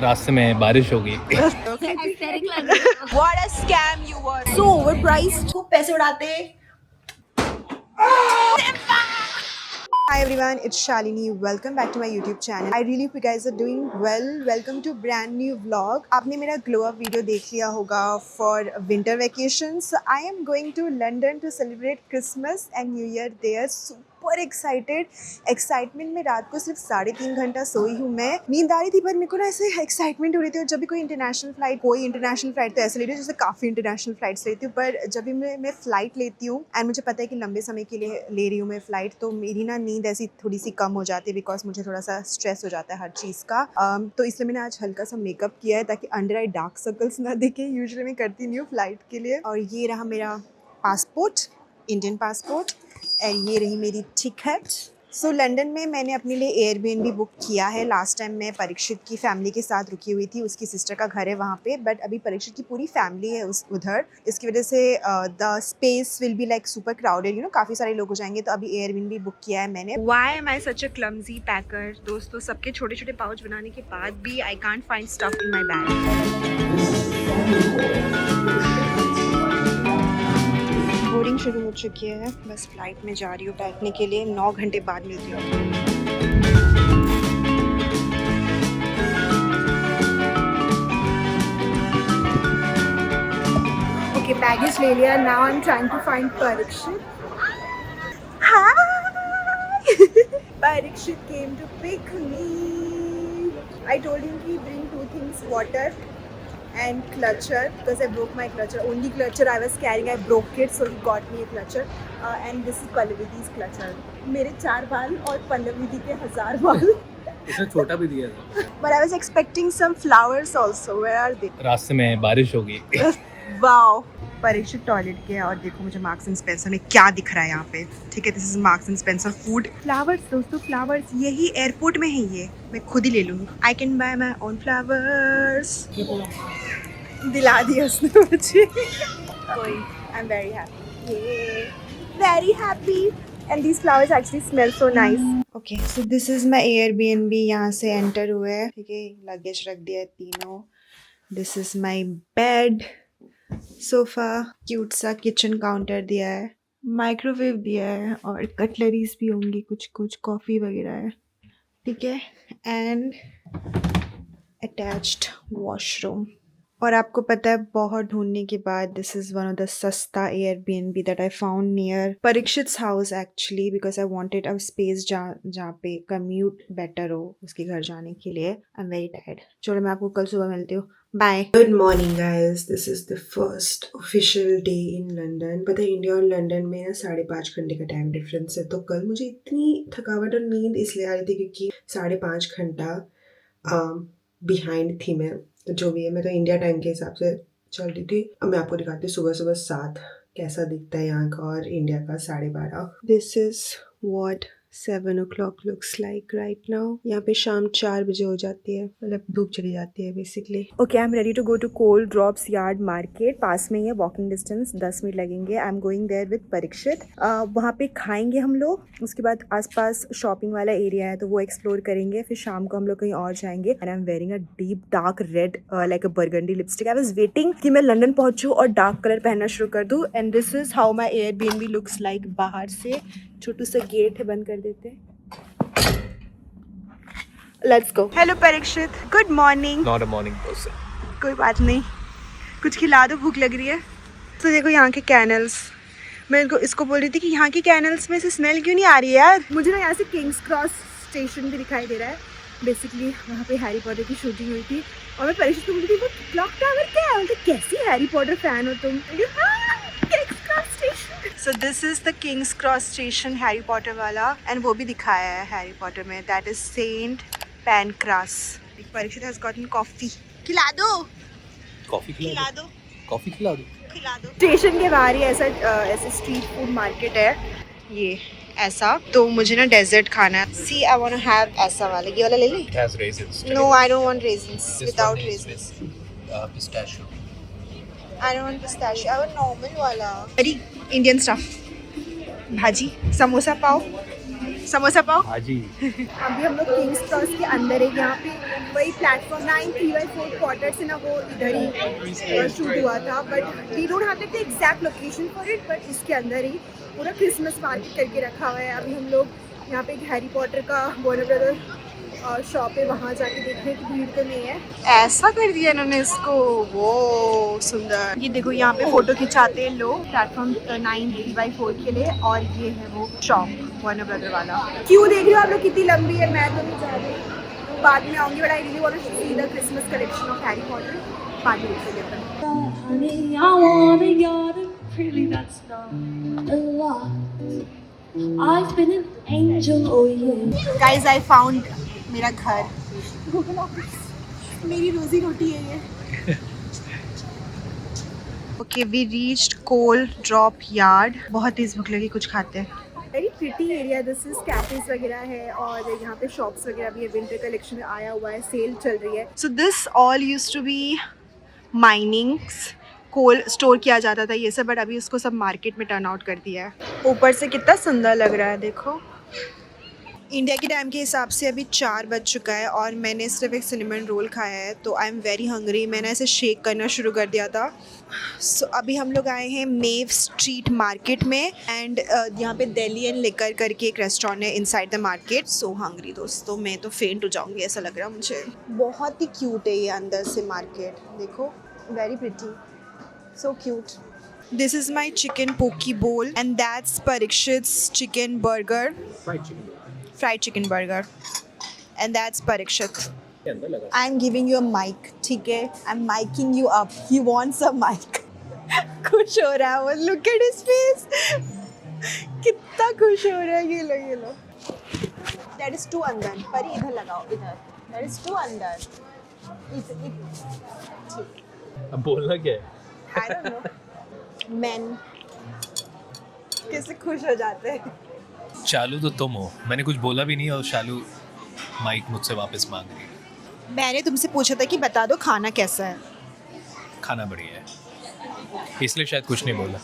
रास्ते में बारिश हो गई। What a scam you were. So overpriced. खूब पैसे उड़ाते. Hi everyone, it's Shalini. Welcome back to my YouTube channel. I really hope you guys are doing well. Welcome to brand new vlog. आपने मेरा glow up video देख लिया होगा for winter vacations. So I am going to London to celebrate Christmas and New Year there. Super excited. Excitement में रात को सिर्फ 3.5 घंटा सोई हूँ मैं. नींद आ रही थी पर मेरे को ना ऐसे excitement हो रही थी. और जब भी कोई इंटरनेशनल फ्लाइट तो ऐसे ले रही हूँ जैसे काफ़ी इंटरनेशनल फ्लाइट्स लेती हूँ. पर जब भी मैं फ़्लाइट लेती हूँ एंड मुझे पता है कि लंबे समय के लिए ले रही हूँ मैं फ़्लाइट, तो मेरी ना नींद ऐसी थोड़ी सी कम हो जाती है बिकॉज मुझे थोड़ा सा स्ट्रेस हो जाता है हर चीज़ का. तो इसलिए मैंने आज हल्का सा मेकअप किया है ताकि अंडर आई डार्क सर्कल्स ना दिखे. यूजुअली मैं करती नहीं हूँ फ़्लाइट के लिए. और ये रहा मेरा पासपोर्ट, इंडियन पासपोर्ट. और ये रही मेरी टिकट. सो लंदन में मैंने अपने लिए एयरबीएनबी बुक किया है. लास्ट टाइम मैं परीक्षित की फैमिली के साथ रुकी हुई थी. उसकी सिस्टर का घर है वहाँ पे, बट अभी परीक्षित की पूरी फैमिली है उधर. इसकी वजह से the space will be like super crowded, you know, काफ़ी सारे लोग हो जाएंगे. तो अभी एयरबीएनबी बुक किया है मैंने. Why am I such a clumsy packer. दोस्तों, सबके छोटे छोटे पाउच बनाने के बाद भी I can't find stuff in my bag. Boarding शुरू हो चुकी है. बस फ्लाइट में जा रही हूँ बैठने के लिए. 9 घंटे बाद मिलती हूँ. ओके, बैगेज ले लिया. Now I am trying to find Parikshit. Parikshit came to pick me. I told him to bring 2 things, water and clutcher, because I broke my clutcher. Only clutcher I was carrying, I broke it, so he got me a clutcher. And this is Pallavi's clutcher. मेरे 4 बाल और पल्लवी के 1000 बाल. इसने छोटा भी दिया था. But I was expecting some flowers also. Where are they? रास्ते में बारिश हो गई. वाओ. परीक्षित टॉयलेट गया और देखो मुझे मार्क्स एंड स्पेंसर में क्या दिख रहा है यहाँ पे. ठीक है, this is marks and Spencer food. Flowers दोस्तों, फ्लावर्स यही एयरपोर्ट में है. ये मैं खुद ही ले लूँगी. I can buy my own flowers. दिला दिया उसने मुझे. कोई, आई am very happy. Very happy. And these flowers actually smell so nice. Okay, so this is my Airbnb. यहाँ से एंटर हुए हैं. ठीक है, लगेज रख दिया है तीनों. This is my bed, sofa, cute सा किचन काउंटर दिया है, माइक्रोवेव दिया है और कटलरीज भी होंगी कुछ कुछ, कॉफ़ी वगैरह है. ठीक है, एंड अटैच्ड वॉशरूम. और आपको पता है बहुत ढूंढने के बाद this is one of the सस्ता Airbnb that I found near Parikshit's house actually, because I wanted a space जहाँ पे कम्यूट बेटर हो उसके घर जाने के लिए. I am very tired. चलो मैं आपको कल सुबह मिलती हूँ. Bye. Good morning guys. This is the first official day in London. पता है इंडिया और लंदन में ना 5.5 घंटे का टाइम डिफरेंस है. तो कल मुझे इतनी थकावट और नींद इसलिए आ रही थी क्योंकि 5.5 घंटा बिहाइंड थी मैं. तो जो भी है, मैं तो इंडिया टाइम के हिसाब से चल रही थी. अब मैं आपको दिखाती हूँ सुबह सुबह 7 कैसा दिखता है यहाँ का और इंडिया का 12:30. This is what 7 o'clock looks like right now. यहाँ पे शाम 4 बजे हो जाती है, मतलब धूप चली जाती है basically. Okay, I am ready to go to Coal Drops Yard market. पास में ही है, वॉकिंग डिस्टेंस 10 मिनट लगेंगे. I am going there with Parikshit. वहाँ पे खाएंगे हम लोग. उसके बाद आसपास शॉपिंग वाला एरिया है तो वो एक्सप्लोर करेंगे. फिर शाम को हम लोग कहीं और जाएंगे. And I am wearing a deep dark red like a burgundy lipstick. I was waiting कि मैं लंदन पहुँचूँ और डार्क कलर पहनना शुरू कर दूँ. And this is how my Airbnb looks like. बाहर से छोटू सा गेट है, बंद कर देते हैं. Let's go. Hello Parikshit, good morning. Not a morning person. कोई बात नहीं, कुछ खिला दो, भूख लग रही है. तो देखो यहाँ के कैनल्स. मैं इसको बोल रही थी कि यहाँ की कैनल्स में से स्मेल क्यों नहीं आ रही है यार. मुझे ना यहाँ से किंग्स क्रॉस स्टेशन भी दिखाई दे रहा है. बेसिकली वहाँ पे हैरी पॉटर की शूटिंग हुई थी. और मैं परीक्षित को बोली थी वो क्लॉक टावर क्या है. बोलते कैसी हैरी पॉटर फैन हो तुम. So this is the King's Cross station, Harry Potter वाला. एंड वो भी दिखाया है हैरी पॉटर में. That is Saint Pancras. Parikshit has gotten coffee. खिला दो. कॉफी खिला दो. कॉफी खिला दो. स्टेशन के बाहर ही ऐसा स्ट्रीट फूड मार्केट है ये ऐसा. तो मुझे ना डेजर्ट खाना है. See I want to have ऐसा वाला. ये वाला ले ली. It has raisins. No, I don't want raisins. Without raisins. Pistachio. I don't want pistachio. I want normal वाला. Very Indian stuff. भाजी, समोसा पाव. समोसा पाव। हाँ जी। अभी हम लोग किंग्स क्रॉस के अंदर है, यहाँ पे वही प्लेटफॉर्म 9 3/4 क्वार्टर से ना वो इधर ही शूट हुआ था, but we don't have the exact location for it, but इसके अंदर ही पूरा क्रिसमस मार्केट करके रखा हुआ है। अभी हम लोग यहाँ पे एक हैरी पॉटर का वार्नर ब्रदर शॉप है, वहाँ जाके देखने की भीड़ तो नहीं है। ऐसा कर दिया इन्होंने इसको, वो सुंदर। ये देखो यहाँ पे फोटो खिंचाते हैं लोग प्लेटफॉर्म 9 3/4 के लिए, और ये है वो शॉप वार्नर ब्रदर वाला। क्यों देख रहे हो आप लोग कितनी लंबी है, मैं तो नहीं जा रही, बाद में आऊंगी, but I really want to see the Christmas collection of Harry Potter. बाद में देखेंगे। Honey, I want a yacht, and really that's not a lot. I've been an angel, oh yeah. Guys I found मेरा घर, मेरी रोजी रोटी है ये। Okay we reached coal drop yard. बहुत तेज भूख लगी, कुछ खाते हैं। Very pretty area this is, cafes वगैरह है और यहाँ पे शॉप्स वगैरह भी है। विंटर कलेक्शन में आया हुआ है, सेल चल रही है। So this all used to be minings, coal store किया जाता था ये सब, बट अभी उसको सब मार्केट में टर्न आउट कर दिया है। ऊपर से कितना सुंदर लग रहा है, देखो। इंडिया के टाइम के हिसाब से अभी 4 बज चुका है और मैंने सिर्फ एक सिनेमन रोल खाया है, तो आई एम वेरी हंग्री। मैंने ऐसे शेक करना शुरू कर दिया था। सो अभी हम लोग आए हैं मेव स्ट्रीट मार्केट में, एंड यहाँ पे दिल्ली एंड लिकर करके एक रेस्टोरेंट है inside the market. So hungry दोस्तों, मैं तो फेंट हो जाऊँगी ऐसा लग रहा है मुझे। बहुत ही क्यूट है ये अंदर से मार्केट, देखो, very pretty, so cute. This is my chicken poke bowl and that's Parikshit's chicken burger. Fried chicken burger. And that's Parikshit. I'm giving you a mic, ठीक है? I'm micing you up. He wants a mic. खुश हो रहा है वो, look at his face. कितना खुश हो रहा है, ये लो। That is too अंदर, परी इधर लगाओ, इधर. That is too अंदर. ठीक. अब बोलना क्या है? I don't know. Men कैसे खुश हो जाते हैं। शालू तो तुम हो, मैंने कुछ बोला भी नहीं और शालू माइक मुझसे वापस मांग रही है। मैंने तुमसे पूछा था कि बता दो खाना कैसा है। खाना बढ़िया है, इसलिए शायद कुछ नहीं बोला।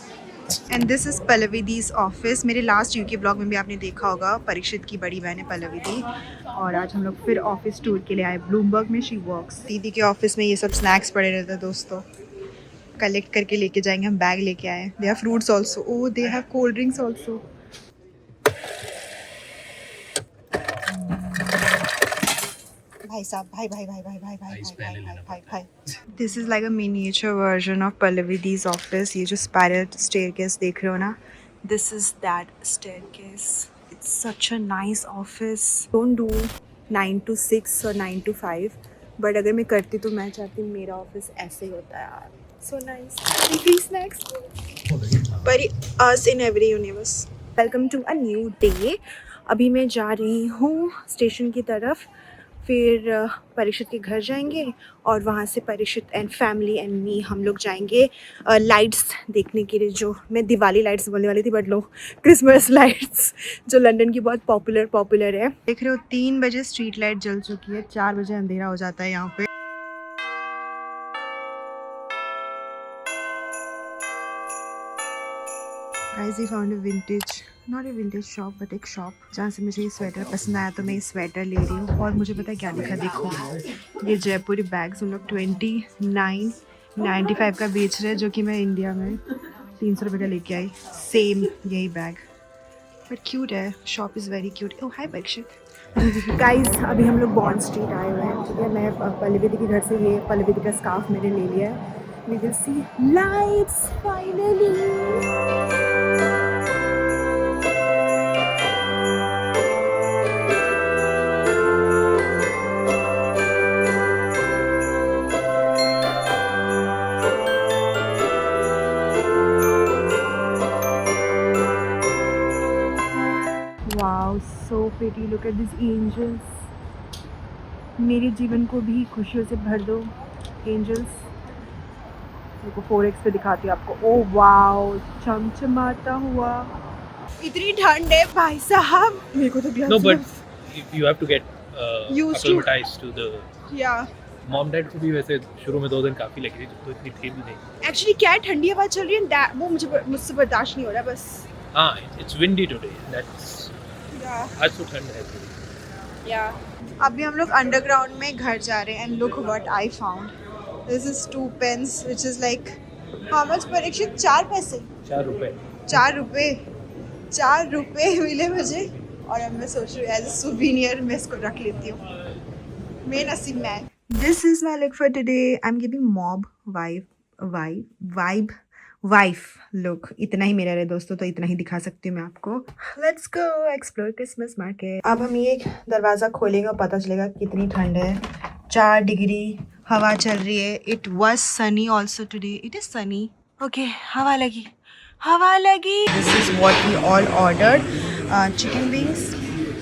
एंड दिस इज़ पल्लवीदी's ऑफिस। मेरे लास्ट यूके ब्लॉग में भी आपने देखा होगा, परीक्षित की बड़ी बहन है पल्लवीदी, और आज हम लोग फिर ऑफिस टूर के लिए आए। ब्लूमबर्ग में शी वर्क्स। दीदी के ऑफिस में ये सब स्नैक्स पड़े रहते हैं दोस्तों, कलेक्ट करके लेके जाएंगे हम। बैग लेके आए। They have fruits also, oh they have cold drinks also. भाई साहब, भाई। This is like a miniature version of पल्लवीदी's ऑफिस। ये जो स्पाइरल स्टेयरकेस देख रहे हो ना, this is that staircase. It's such a nice office. Don't do 9 to 6 और 9 to 5, बट अगर मैं करती तो मैं चाहती मेरा ऑफिस ऐसे ही होता है यार। So nice. फ्री स्नैक्स पर us in every universe. Welcome to a new day. अभी मैं जा रही हूँ स्टेशन की तरफ, फिर परीक्षित के घर जाएंगे और वहाँ से Parikshit and family and me हम लोग जाएंगे लाइट्स देखने के लिए। जो मैं दिवाली लाइट्स बोलने वाली थी, बट लो, क्रिसमस लाइट्स जो लंदन की बहुत पॉपुलर है। देख रहे हो 3 बजे स्ट्रीट लाइट जल चुकी है, 4 बजे अंधेरा हो जाता है यहाँ पे। Guys, we found a vintage, not a vintage shop, but एक शॉप जहाँ से मुझे ये स्वेटर पसंद आया, तो मैं ये स्वेटर ले रही हूँ। और मुझे पता है क्या दिखा, देखो ये जयपुरी बैग्स हम लोग 29.95 का बेच रहे हैं, जो कि मैं इंडिया में 300 रुपये का लेके आई। सेम यही बैग, बट क्यूट है। Shop is very cute. Oh hi Parikshit. Guys अभी हम लोग बॉन्ड स्ट्रीट आए हुए हैं, ठीक है। मैं पल्लवीदी के घर से ये पल्लवीदी का स्कार्फ मैंने ले लिया है। We will see lights finally. Wow, so pretty. Look at these angels. मेरे जीवन को भी खुशियों से भर दो angels। देखो 4x पे दिखाती हूँ आपको। ओह वाओ, चमचमाता हुआ। इतनी ठंड है भाई साहब, मेरे को तो gloves. No, but you have to get Used to. acclimatized to the. Yeah. Mom dad को भी वैसे शुरू में 2 दिन काफ़ी लगी थी, तो इतनी थी भी नहीं। एक्चुअली क्या है, ठंडी हवा चल रही है, वो मुझसे बर्दाश्त नहीं हो रहा बस। हाँ, it's windy today. That's आज तो ठंड है थोड़ी। या अभी हम लोग अंडरग्राउंड में घर जा रहे हैं and look what I found, this is 2 pence which is like how much Parikshit? 4 पैसे, 4 रुपए। 4 रुपए, 4 रुपए मिले मुझे और अब मैं सोच रही हूँ एज अ सुवीनियर मैं इसको रख लेती हूँ, मेरा नसीब में। This is my look for today, I am giving mob wife look. इतना ही मेरा है दोस्तों, तो इतना ही दिखा सकती हूँ मैं आपको। Let's go explore Christmas market. अब हम ये दरवाज़ा खोलेंगे और पता चलेगा कितनी ठंड है। 4 डिग्री हवा चल रही है। It was sunny also today, it is sunny. Okay, हवा लगी। This is what we all ordered, chicken wings,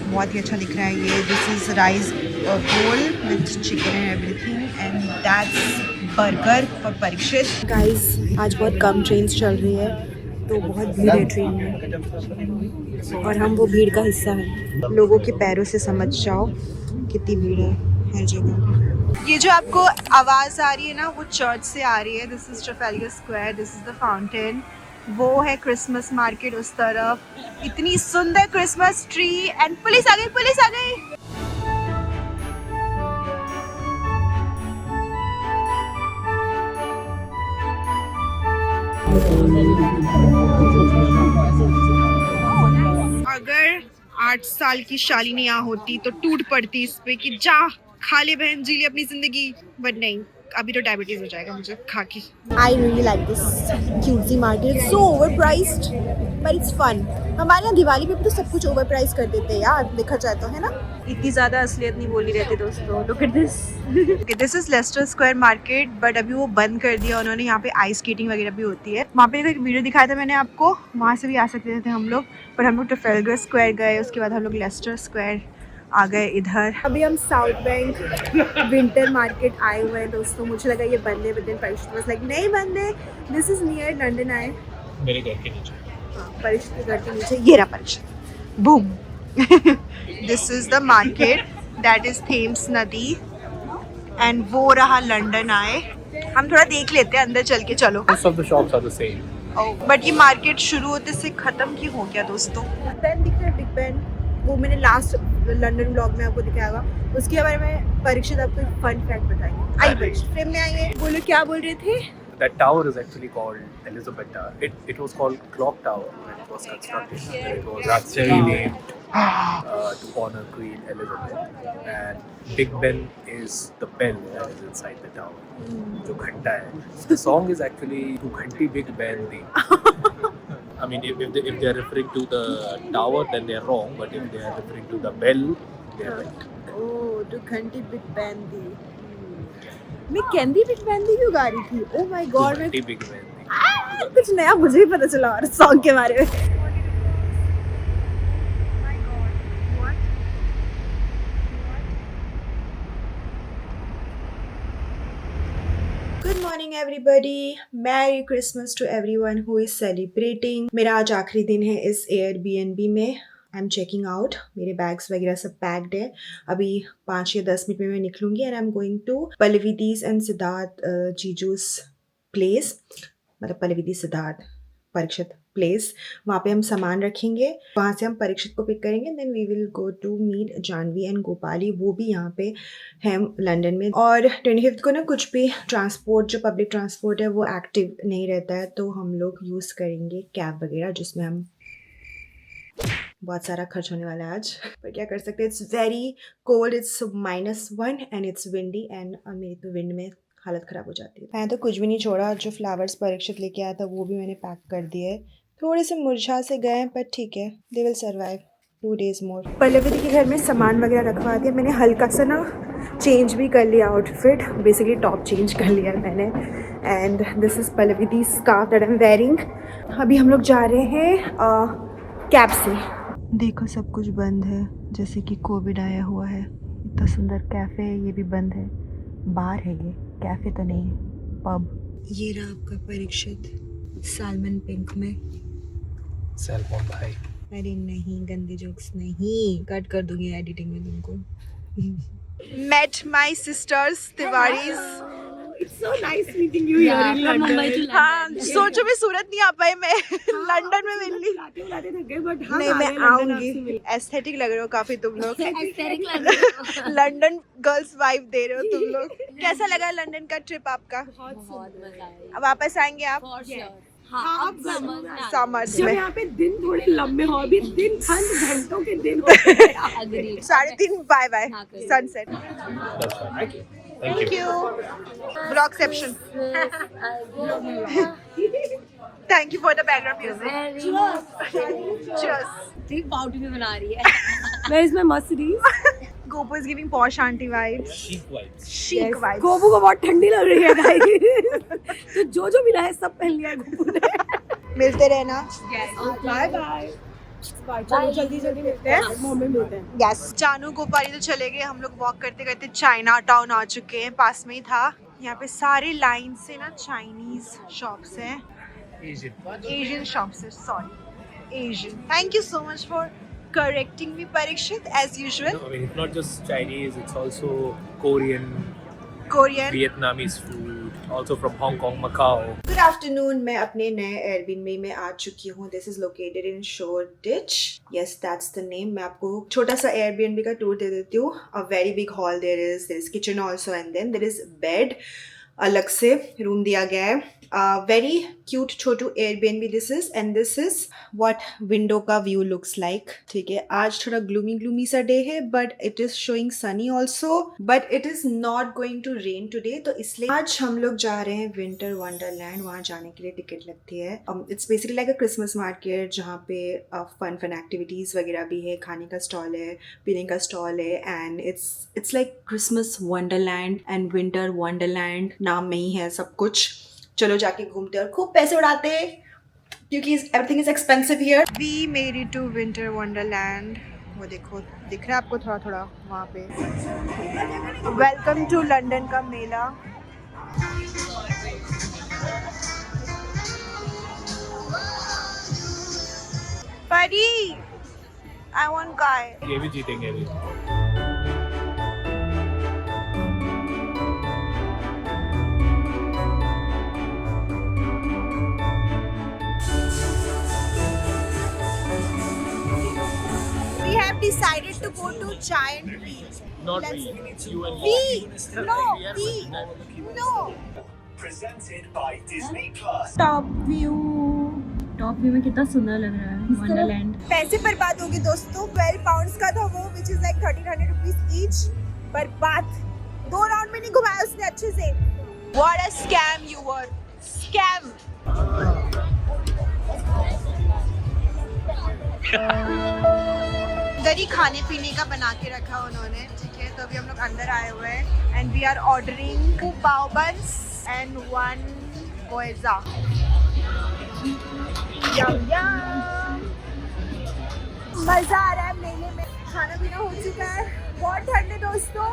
बहुत ही अच्छा दिख रहा है ये। This is rice bowl with chicken and everything and that's burger for Parikshit. Guys आज बहुत कम ट्रेन चल रही है तो बहुत भीड़ है ट्रेन में और हम वो भीड़ का हिस्सा हैं। लोगों के पैरों से समझ जाओ कितनी भीड़ है हर जगह। ये जो आपको आवाज़ आ रही है ना वो चर्च से आ रही है। This is Trafalgar Square, this is the fountain, वो है क्रिसमस मार्केट उस तरफ। इतनी सुंदर क्रिसमस ट्री एंड पुलिस आ गई। अगर 8 साल की शालिनी यहाँ होती तो टूट पड़ती इस पे कि जा खा ले बहन, जी ले अपनी जिंदगी, बट नहीं, अभी तो डायबिटीज हो जाएगा मुझे खा के। I really like this cutesy market, it's so overpriced but it's fun. हमारे यहाँ दिवाली पे भी तो सब कुछ ओवर प्राइस कर देते हैं यार, देखा जाए तो, है ना। इतनी ज़्यादा असलियत नहीं बोली रहती दोस्तों। Look at this. This is Leicester Square market, but अभी वो बंद कर दिया उन्होंने। यहाँ पे आइस स्केटिंग वगैरह भी होती है। वहाँ पे एक वीडियो दिखाया था मैंने आपको, वहाँ से भी आ सकते थे हम लोग, पर हम लोग ट्रफाल्गर स्क्वायर गए, उसके बाद हम लोग लेस्टर स्क्वायर आ गए इधर। अभी हम साउथ बैंक विंटर मार्केट आए हुए हैं दोस्तों। मुझे लगा ये बंद है, but then Parikshit was like नहीं बंद है, this is near London eye. मेरे घर के नीचे। परीक्षित के घर के नीचे ये रहा Parikshit, boom. This is the market, that is Thames नदी एंड वो रहा लंदन आए। हम थोड़ा देख लेते हैं अंदर चल के, चलो। Most of the shops are the same. But ये मार्केट शुरू होते से खत्म क्यों हो गया दोस्तों? बेन दिख रहा है, बिग बेन, वो मैंने लास्ट लंदन व्लॉग में आपको दिखाया होगा। उसके बारे में परीक्षित आपको एक फन फैक्ट बताएंगे। आई परीक्षित फ्रेम में आइए, बोलो क्या बोल रहे थे? That tower is actually called Elizabeth Tower. It was called Clock Tower when it was constructed. It was actually named to honor Queen Elizabeth. And Big Ben is the bell that is inside the tower. जो घंटा है. The song is actually "Tu Ghanti Big Ben Di." I mean, if they are referring to the tower, then they are wrong. But if they are referring to the bell, they are right. Oh, to घंटी Big Ben दी। मैं candy Big Ben दी क्यों गा रही थी? Oh my God, मैं Ghanti Big Ben Di. कुछ नया मुझे भी पता चला और सॉन्ग के बारे में। Good morning everybody, Merry Christmas to everyone who is celebrating। मेरा आज आखिरी दिन है इस Airbnb में। आई एम चेकिंग आउट, मेरे बैग्स वगैरह सब पैक्ड है। अभी 5 या 10 मिनट में मैं निकलूंगी and I am going to पल्लवीदीज एंड सिद्धार्थ जीजूस प्लेस, मतलब पल्लवीदी सिद्धार्थ परीक्षित प्लेस। वहाँ पे हम सामान रखेंगे, वहाँ से हम परीक्षित को पिक करेंगे, then we will go to meet Janvi and Gopali, वो भी यहाँ पे हैं लंदन में। और 25 को ना कुछ भी ट्रांसपोर्ट, जो पब्लिक ट्रांसपोर्ट है वो एक्टिव नहीं रहता है, तो हम लोग यूज़ करेंगे कैब वगैरह, जिसमें हम बहुत सारा खर्च होने वाला है आज, पर क्या कर सकते हैं। It's very cold, it's -1 and it's windy and मेरी तो विंड में हालत ख़राब हो जाती है। मैंने तो कुछ भी नहीं छोड़ा, जो फ्लावर्स परीक्षित लेके आया था वो भी मैंने पैक कर दिए। थोड़े से मुरझा से गए हैं, पर ठीक है, दे विल सर्वाइव 2 days मोर। पल्लवी के घर में सामान वगैरह रखवा दिया मैंने, हल्का सा ना चेंज भी कर लिया आउटफिट, बेसिकली टॉप चेंज कर लिया मैंने। And this is Pallavi the scarf that I am wearing. अभी हम लोग जा रहे हैं कैब से। देखो सब कुछ बंद है, जैसे कि कोविड आया हुआ है। इतना सुंदर कैफ़े है, ये भी बंद है। बार है ये, कैफ़े तो नहीं है, पब। ये रहा आपका परीक्षित सालमन पिंक में। सैल्मन भाई। अरे नहीं, गंदे जोक्स नहीं, कट कर दूंगी एडिटिंग में तुमको। Met my sisters तिवारीज It's so nice meeting you here in from London. Mumbai to London. हाँ सोचो मैं सूरत नहीं आ पाई मैं लंदन में मिल ली बुलाते थक गए बट हम नहीं आ मैं रहे हैं लंदन आऊंगी आपसे मिलने। एस्थेटिक लग रहे हो काफी तुम लोग Aesthetic लग रहा है। लंदन गर्ल्स वाइब दे रहे हो तुम लोग कैसा लगा लंदन का ट्रिप आपका बहुत मजा आया अब वापस आएंगे आप For sure. हाँ, हाँ, अब अब summers में आ समर्स जब में यहाँ पे दिन थोड़े लंबे हो अभी दिन ठंड घंटों के दिन होते हैं यहाँ पे। Agreed. 3:30 बाय बाय हाँ, करें। Sunset That's fine. Thank you. Thank you Blogception thank you for the background music cheers ठीक पाउटी भी बना रही है Where is my Mercedes? Gopu is giving posh aunty vibes Chic vibes. chic vibes Gopu को बहुत ठंडी लग रही है गाइस तो जो मिला है सब पहन लिया है गोपू ने। मिलते रहना बाय बाय चलो जल्दी जल्दी मिलते हैं मॉल में मिलते हैं। यस जानू गोपाली तो चले गए हम लोग वॉक करते करते चाइना टाउन आ चुके हैं पास में ही था यहाँ पे सारी लाइन से ना चाइनीज शॉप्स हैं Asian. एशियन शॉप्स है sorry Asian thank you so much for correcting me Parikshit as usual No, I mean, it's not just Chinese, it's also Korean, Korean Vietnamese food, also from Hong Kong, Macau. Good afternoon मैं अपने नए Airbnb में आ चुकी हूँ this is located in Shoreditch yes that's the name मैं आपको छोटा सा एयरबीएनबी का टूर दे देती हूँ a very big hall there is kitchen also and then there is bed अलग से रूम दिया गया है वेरी क्यूट छोटू Airbnb this is and this is what window का व्यू लुक्स लाइक ठीक है आज थोड़ा ग्लूमी सा डे है but it is showing sunny also but it is not going to rain today तो इसलिए आज हम लोग जा रहे हैं विंटर वंडरलैंड वहाँ जाने के लिए टिकट लगती है it's basically like a Christmas market जहाँ पे फन एक्टिविटीज वगैरह भी है खाने का स्टॉल है पीने का स्टॉल है and it's like Christmas Wonderland and winter Wonderland नाम में ही है सब कुछ चलो जाके घूमते और खूब पैसे उड़ाते क्योंकि everything is expensive here we made it to winter wonderland वो देखो दिख रहा है आपको थोड़ा थोड़ा वहाँ पे वेलकम टू लंदन का मेला परी आई वांट गाय ये भी जीतेंगे अभी. We have decided to go to Giant Wheel. Not Let's- we. You and We. me. No, We are we. with that. No. Presented by Disney Plus. Top view में कितना सुंदर लग रहा है वंडरलैंड पैसे बर्बाद होगी दोस्तों 12 पाउंड्स का था वो which is like 1300 rupees each बर्बाद 2 राउंड में नहीं घुमाया उसने अच्छे से What a scam you were scam इधर ही खाने पीने का बना के रखा उन्होंने ठीक है तो अभी हम लोग अंदर आए हुए हैं and we are ordering 2 pav buns and 1 gyoza yum yum मजा आ रहा है मेले में खाना पीना हो चुका है बहुत ठंड है दोस्तों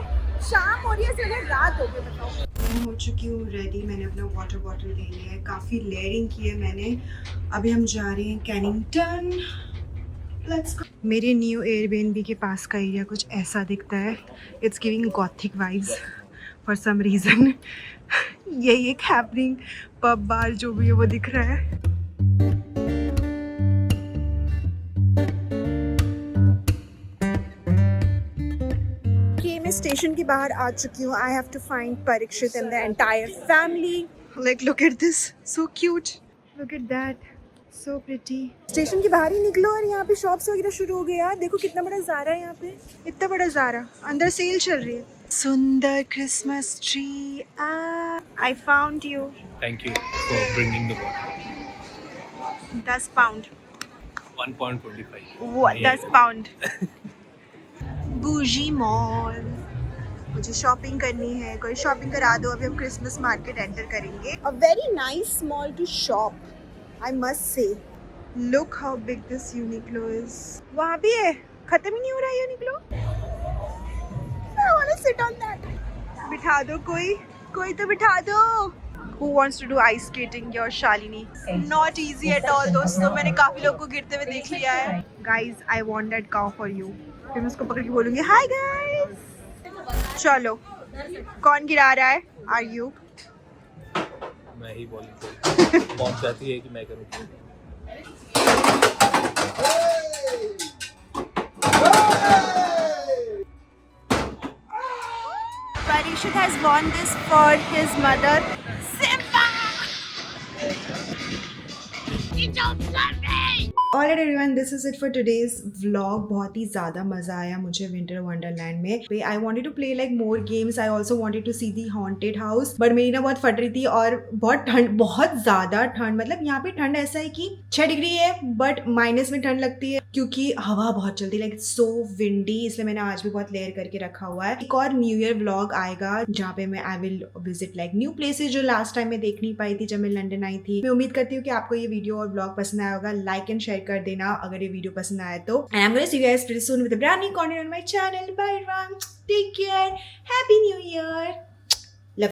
शाम हो रही है सिर्फ रात हो गई बताओ मैं हो चुकी हूँ रेडी मैंने अपना वाटर बॉटल ले लिया है काफ़ी लेयरिंग की है मैंने अभी हम जा रहे हैं कैनिंगटन लेट्स गो मेरे न्यू एयरबीएनबी के पास का एरिया कुछ ऐसा दिखता है it's giving gothic vibes for some reason यही एक हैपनिंग पब बार जो भी है वो दिख रहा है मैं स्टेशन के बाहर आ चुकी हूँ I have to find Parikshit and the entire family like look at this so cute look at that so pretty station के बाहर ही निकलो और यहाँ पे शॉप्स वगैरह शुरू हो गए यार देखो कितना बड़ा ज़ारा है यहाँ पे इतना बड़ा ज़ारा अंदर सेल चल रही है सुंदर Christmas tree I found you Thank you for bringing the bottle. 10 pound 1.25. 10 pound बूजी मॉल मुझे शॉपिंग करनी है कोई शॉपिंग करा दो अभी हम क्रिसमस मार्केट एंटर करेंगे a very nice mall to shop I must say look how big this Uniqlo is वहाँ भी है खत्म ही नहीं हो रहा है Uniqlo I want to sit on that बिठा दो कोई तो बिठा दो Who wants to do ice skating? Your Shalini. Not easy at all दोस्तों मैंने काफी लोगों को गिरते हुए देख लिया है Guys, I want that cow for you. फिर मैं उसको पकड़ के बोलूँगी Hi guys. चलो कौन गिरा रहा है? Are you? मैं ही बॉलिंग मॉम चाहती है कि मैं करूँ. Parikshit has won this for his mother. Alright everyone, this is it for today's vlog. बहुत ही ज़्यादा मज़ा आया मुझे विंटर वंडरलैंड में. I wanted to play like more games. I also wanted to see the haunted house. But मेरी ना बहुत फट रही थी और बहुत ज़्यादा ठंड. मतलब यहाँ पे ठंड ऐसा है कि 6 डिग्री है बट माइनस में ठंड लगती है क्योंकि हवा बहुत चलती है. Like so windy. इसलिए मैंने आज भी बहुत लेयर करके रखा हुआ है. एक और न्यू ईयर व्लॉग आएगा जहाँ पे मैं I will visit like new places जो लास्ट टाइम मैं देख नहीं पाई थी जब मैं लंदन आई थी. मैं उम्मीद करती हूँ कि आपको ये वीडियो और व्लॉग पसंद आया होगा. लाइक एंड शेयर कर देना अगर ये वीडियो पसंद आया तो. And I'm going to see you guys pretty soon with a brand new content on my channel. Bye everyone. Take care. Happy New Year.